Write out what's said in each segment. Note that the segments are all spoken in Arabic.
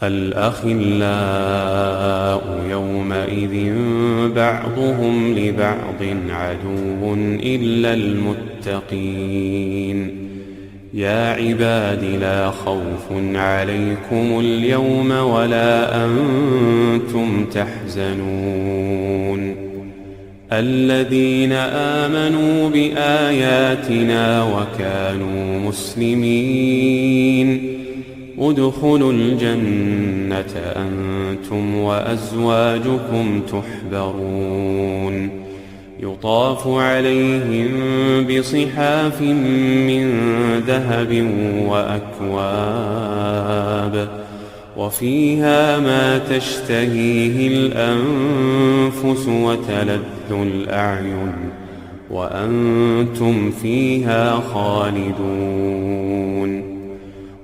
الأخلاء يومئذ بعضهم لبعض عدو إلا المتقين. يا عباد لا خوف عليكم اليوم ولا أنتم تحزنون الذين آمنوا بآياتنا وكانوا مسلمين ادخلوا الجنة أنتم وأزواجكم تحبرون يطاف عليهم بصحاف من ذهب وأكواب وفيها ما تشتهيه الأنفس وتلذ الأعين وأنتم فيها خالدون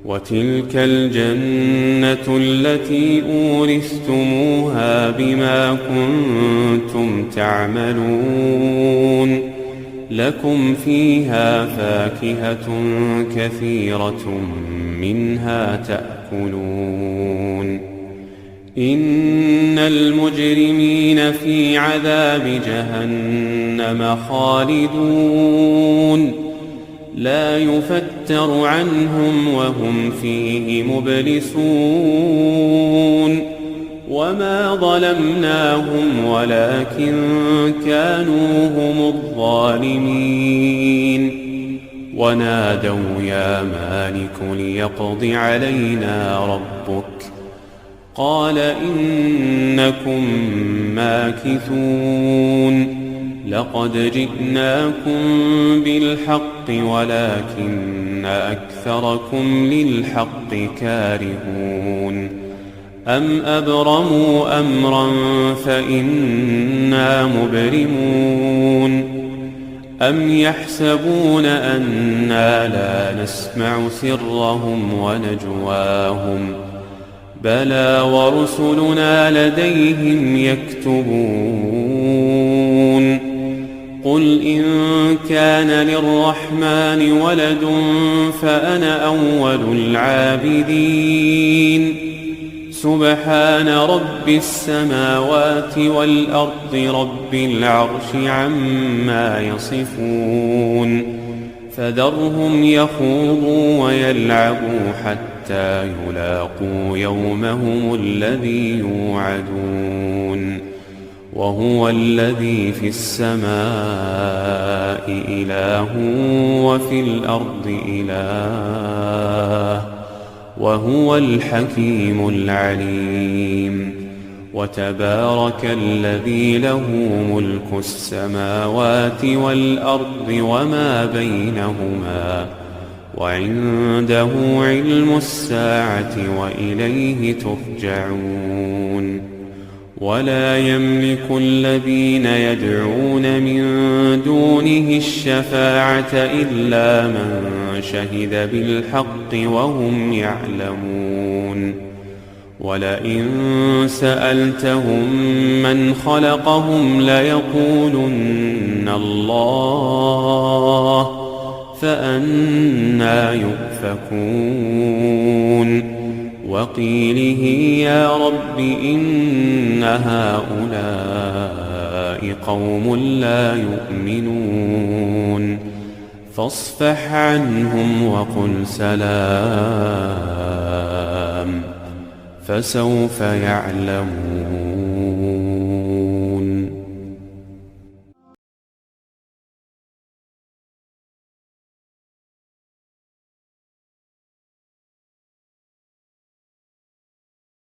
وتلك الجنة التي أورثتموها بما كنتم تعملون لكم فيها فاكهة كثيرة منها تأكلون إن المجرمين في عذاب جهنم خالدون لا يفتر عنهم وهم فيه مبلسون وما ظلمناهم ولكن كانوا هم الظالمين ونادوا يا مالك ليقض علينا ربك قال إنكم ماكثون لقد جئناكم بالحق ولكن أكثركم للحق كارهون أم أبرموا أمرا فإنا مبرمون أم يحسبون أنا لا نسمع سرهم ونجواهم بلى ورسلنا لديهم يكتبون قل إن كان للرحمن ولد فأنا أول العابدين سبحان رب السماوات والأرض رب العرش عما يصفون فذرهم يخوضوا ويلعبوا حتى يلاقوا يومهم الذي يوعدون وهو الذي في السماء إله وفي الأرض إله وهو الحكيم العليم وتبارك الذي له ملك السماوات والأرض وما بينهما وعنده علم الساعة وإليه ترجعون ولا يملك الذين يدعون من دونه الشفاعة إلا من شهد بالحق وهم يعلمون ولئن سألتهم من خلقهم ليقولن الله فأنى يؤفكون وقيله يا رب إن هؤلاء قوم لا يؤمنون فاصفح عنهم وقل سلام فسوف يعلمون.